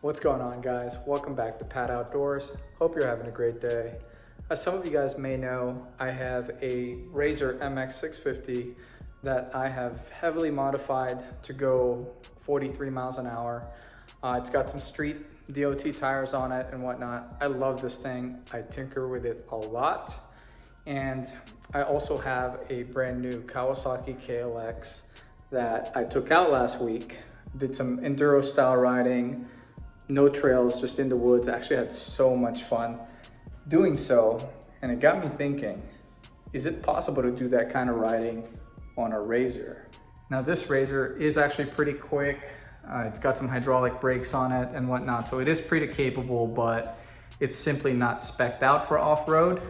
What's going on, guys? Welcome back to Pat Outdoors. Hope you're having a great day. As some of you guys may know, I have a Razor MX650 that I have heavily modified to go 43 miles an hour. It's got some street DOT tires on it and whatnot. I love this thing. I tinker with it a lot. And I also have a brand new Kawaski KLX that I took out last week. Did some Enduro style riding, no trails, just in the woods. I actually had so much fun doing so. And it got me thinking, is it possible to do that kind of riding on a Razor? Now this Razor is actually pretty quick. It's got some hydraulic brakes on it and whatnot. So it is pretty capable, but it's simply not spec'd out for off-road.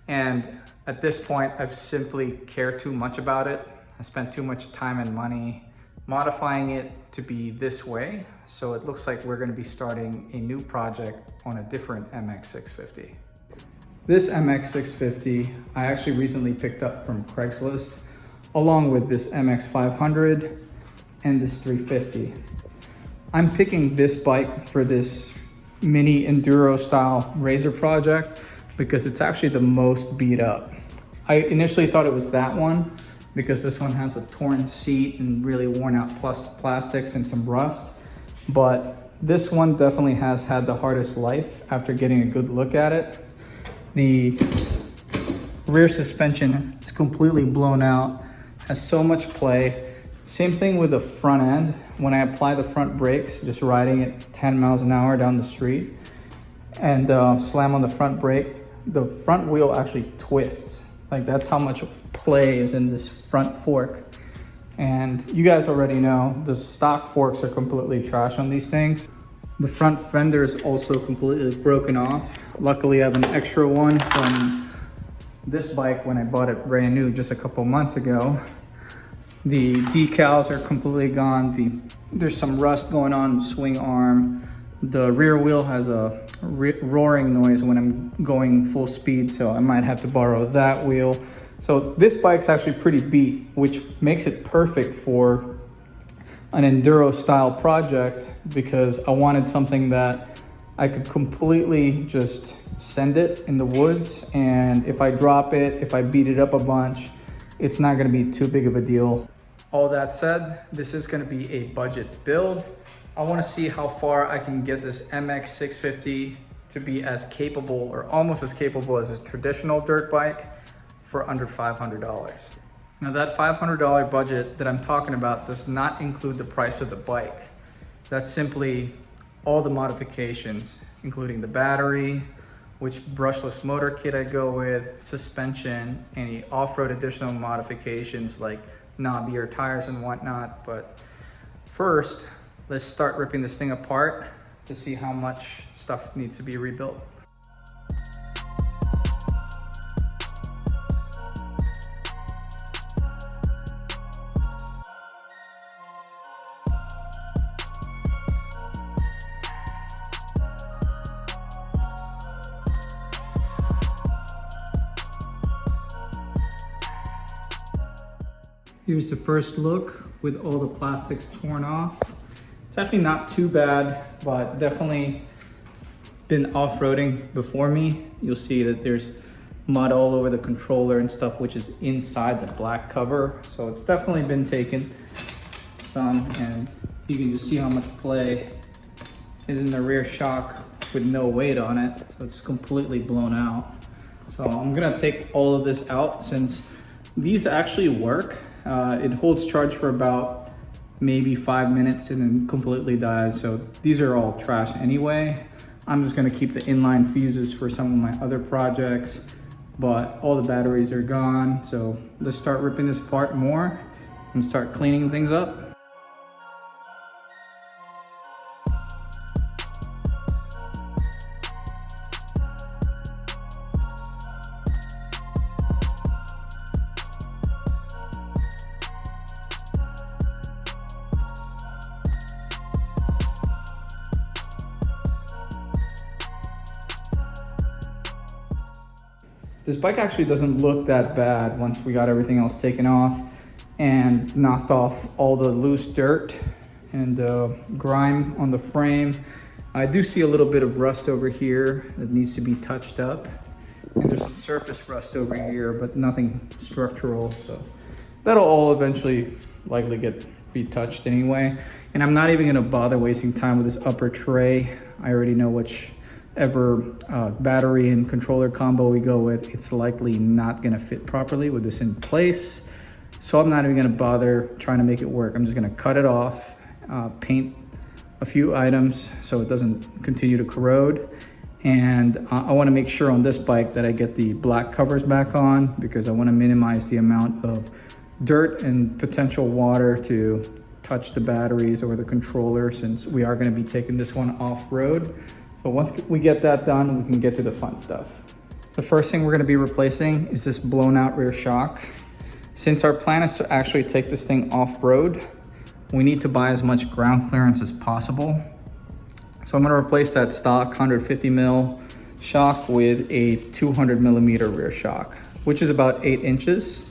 And at this point, I've simply cared too much about it. I spent too much time and money modifying it to be this way. So it looks like we're gonna be starting a new project on a different MX650. This MX650, I actually recently picked up from Craigslist, along with this MX500 and this 350. I'm picking this bike for this mini Enduro style Razor project because it's actually the most beat up. I initially thought it was that one because this one has a torn seat and really worn out plastics and some rust. But this one definitely has had the hardest life after getting a good look at it. The rear suspension is completely blown out, has so much play. Same thing with the front end. When I apply the front brakes, just riding at 10 miles an hour down the street and slam on the front brake, the front wheel actually twists. Like, that's how much play is in this front fork. And you guys already know the stock forks are completely trash on these things. The front fender is also completely broken off. Luckily I have an extra one from this bike when I bought it brand new just a couple months ago. The decals are completely gone. There's some rust going on in the swing arm. The rear wheel has a roaring noise when I'm going full speed, so I might have to borrow that wheel. So this bike's actually pretty beat, which makes it perfect for an Enduro style project because I wanted something that I could completely just send it in the woods, and if I drop it, if I beat it up a bunch, it's not gonna be too big of a deal. All that said, this is gonna be a budget build. I wanna see how far I can get this MX650 to be as capable or almost as capable as a traditional dirt bike for under $500. Now that $500 budget that I'm talking about does not include the price of the bike. That's simply all the modifications, including the battery, which brushless motor kit I go with, suspension, any off-road additional modifications like knobbier tires and whatnot. But first, let's start ripping this thing apart to see how much stuff needs to be rebuilt. Here's the first look with all the plastics torn off. It's actually not too bad, but definitely been off-roading before me. You'll see that there's mud all over the controller and stuff, which is inside the black cover. So it's definitely been taken some, and you can just see how much play is in the rear shock with no weight on it. So it's completely blown out. So I'm gonna take all of this out since these actually work. It holds charge for about maybe 5 minutes and then completely dies. So these are all trash anyway. I'm just gonna keep the inline fuses for some of my other projects, but all the batteries are gone. So let's start ripping this apart more and start cleaning things up. This bike actually doesn't look that bad once we got everything else taken off and knocked off all the loose dirt and grime on the frame. I do see a little bit of rust over here that needs to be touched up. And there's some surface rust over here, but nothing structural. So that'll all eventually likely be touched anyway. And I'm not even gonna bother wasting time with this upper tray. I already know whichever battery and controller combo we go with, it's likely not gonna fit properly with this in place. So I'm not even gonna bother trying to make it work. I'm just gonna cut it off, paint a few items so it doesn't continue to corrode. And I wanna make sure on this bike that I get the black covers back on, because I wanna minimize the amount of dirt and potential water to touch the batteries or the controller, since we are gonna be taking this one off-road. So once we get that done, we can get to the fun stuff. The first thing we're gonna be replacing is this blown out rear shock. Since our plan is to actually take this thing off-road, we need to buy as much ground clearance as possible. So I'm gonna replace that stock 150 mil shock with a 200 millimeter rear shock, which is about 8 inches.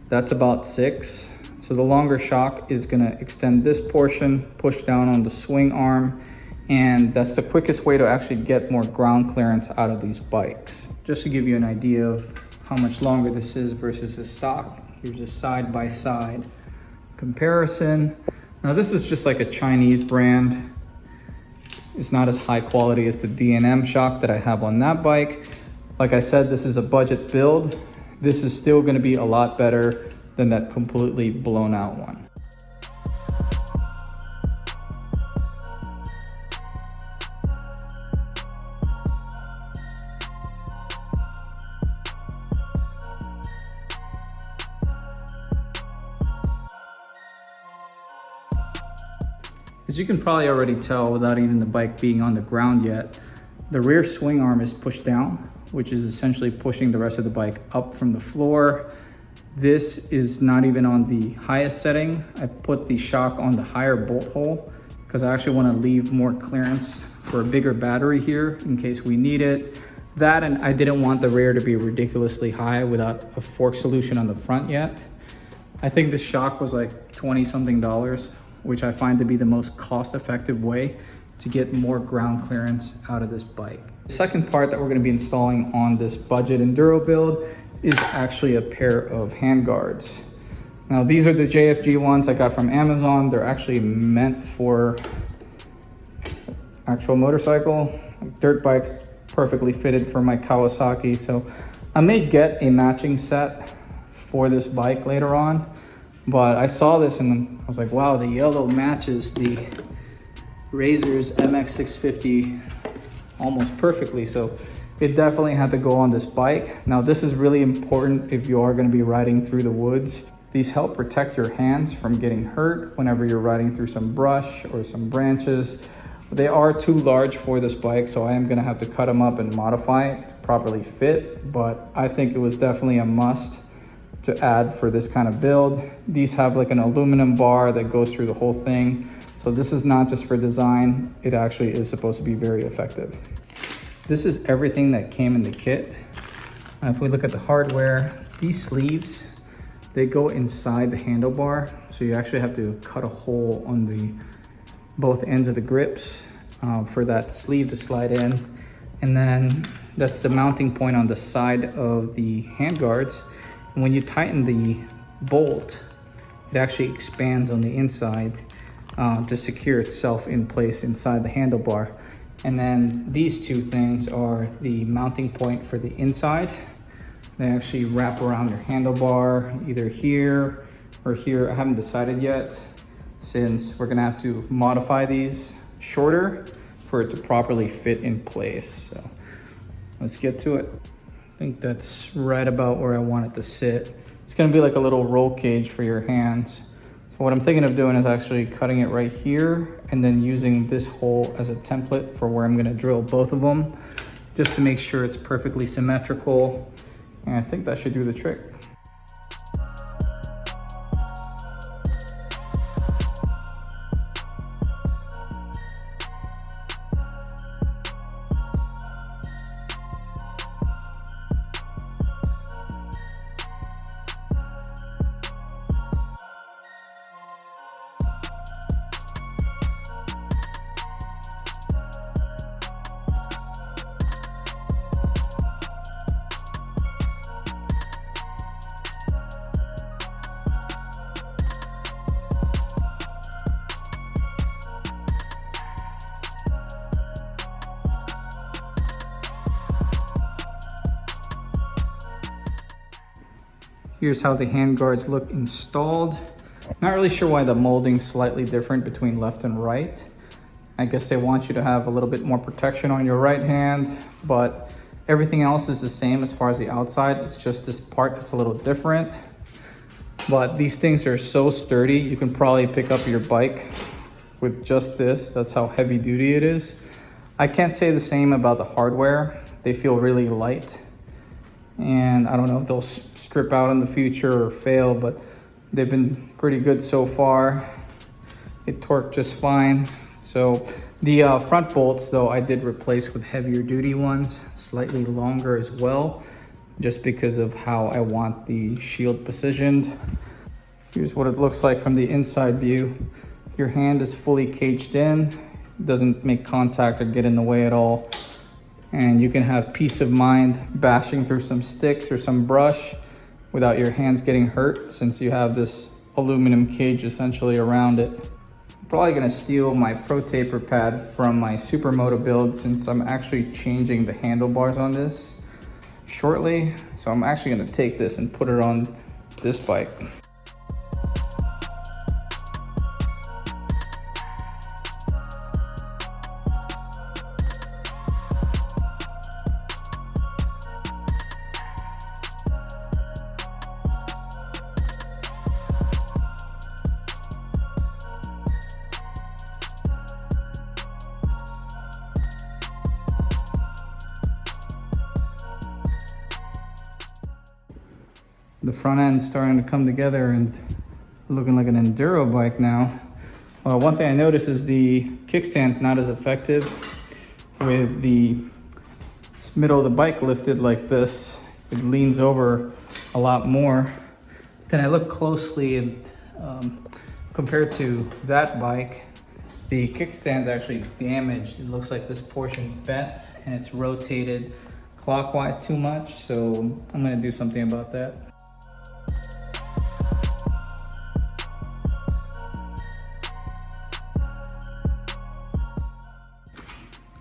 That's about 6. So the longer shock is gonna extend this portion, push down on the swing arm, and that's the quickest way to actually get more ground clearance out of these bikes. Just to give you an idea of how much longer this is versus the stock, here's a side-by-side comparison. Now this is just like a Chinese brand. It's not as high quality as the D&M shock that I have on that bike. Like I said, this is a budget build. This is still gonna be a lot better than that completely blown out one. As you can probably already tell without even the bike being on the ground yet, the rear swing arm is pushed down, which is essentially pushing the rest of the bike up from the floor. This is not even on the highest setting. I put the shock on the higher bolt hole because I actually want to leave more clearance for a bigger battery here in case we need it. That, and I didn't want the rear to be ridiculously high without a fork solution on the front yet. I think the shock was like $20-something, which I find to be the most cost-effective way to get more ground clearance out of this bike. The second part that we're going to be installing on this budget Enduro build is actually a pair of handguards. Now these are the JFG ones I got from Amazon. They're actually meant for actual motorcycle, dirt bikes, perfectly fitted for my Kawasaki. So I may get a matching set for this bike later on. But I saw this and I was like, wow, the yellow matches the Razor's MX650 almost perfectly. So it definitely had to go on this bike. Now this is really important if you are going to be riding through the woods. These help protect your hands from getting hurt whenever you're riding through some brush or some branches. They are too large for this bike, so I am going to have to cut them up and modify it to properly fit. But I think it was definitely a must to add for this kind of build. These have like an aluminum bar that goes through the whole thing. So this is not just for design, it actually is supposed to be very effective. This is everything that came in the kit. If we look at the hardware, these sleeves, they go inside the handlebar. So you actually have to cut a hole on the both ends of the grips for that sleeve to slide in. And then that's the mounting point on the side of the handguards. And when you tighten the bolt, it actually expands on the inside to secure itself in place inside the handlebar. And then these two things are the mounting point for the inside. They actually wrap around your handlebar, either here or here. I haven't decided yet, since we're gonna have to modify these shorter for it to properly fit in place. So let's get to it. I think that's right about where I want it to sit. It's gonna be like a little roll cage for your hands. So what I'm thinking of doing is actually cutting it right here and then using this hole as a template for where I'm gonna drill both of them, just to make sure it's perfectly symmetrical. And I think that should do the trick. Here's how the handguards look installed. Not really sure why the molding's slightly different between left and right. I guess they want you to have a little bit more protection on your right hand, but everything else is the same as far as the outside. It's just this part that's a little different. But these things are so sturdy, you can probably pick up your bike with just this. That's how heavy duty it is. I can't say the same about the hardware. They feel really light. And I don't know if they'll strip out in the future or fail, but they've been pretty good so far. They torque just fine. So the front bolts though, I did replace with heavier duty ones, slightly longer as well, just because of how I want the shield positioned. Here's what it looks like from the inside view. Your hand is fully caged in, doesn't make contact or get in the way at all. And you can have peace of mind bashing through some sticks or some brush without your hands getting hurt, since you have this aluminum cage essentially around it. I'm probably gonna steal my Pro Taper pad from my Supermoto build, since I'm actually changing the handlebars on this shortly. So I'm actually gonna take this and put it on this bike. The front end's starting to come together and looking like an Enduro bike now. Well, one thing I noticed is the kickstand's not as effective with the middle of the bike lifted like this. It leans over a lot more. Then I look closely and compared to that bike, the kickstand's actually damaged. It looks like this portion's bent and it's rotated clockwise too much. So I'm gonna do something about that.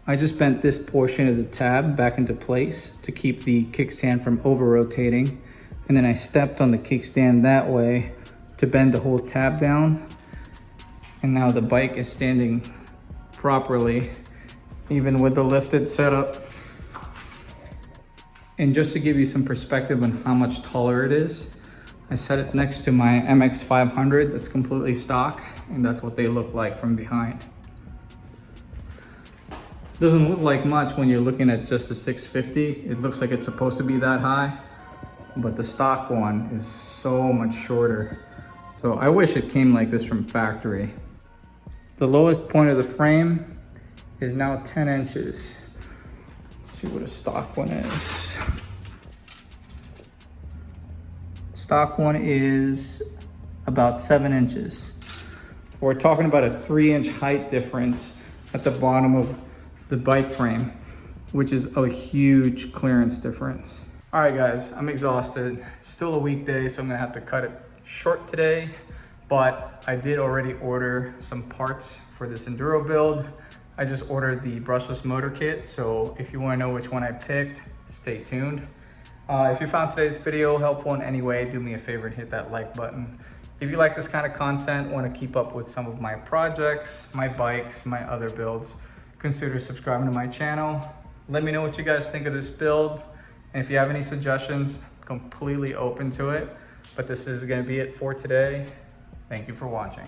I just bent this portion of the tab back into place to keep the kickstand from over-rotating. And then I stepped on the kickstand that way to bend the whole tab down. And now the bike is standing properly, even with the lifted setup. And just to give you some perspective on how much taller it is, I set it next to my MX650 that's completely stock, and that's what they look like from behind. Doesn't look like much when you're looking at just a 650. It looks like it's supposed to be that high, but the stock one is so much shorter. So I wish it came like this from factory. The lowest point of the frame is now 10 inches. Let's see what a stock one is. Stock one is about 7 inches. We're talking about a 3-inch height difference at the bottom of the bike frame, which is a huge clearance difference. All right guys, I'm exhausted. Still a weekday, so I'm gonna have to cut it short today, but I did already order some parts for this Enduro build. I just ordered the brushless motor kit, so if you wanna know which one I picked, stay tuned. If you found today's video helpful in any way, do me a favor and hit that like button. If you like this kind of content, wanna keep up with some of my projects, my bikes, my other builds, consider subscribing to my channel. Let me know what you guys think of this build. And if you have any suggestions, completely open to it. But this is gonna be it for today. Thank you for watching.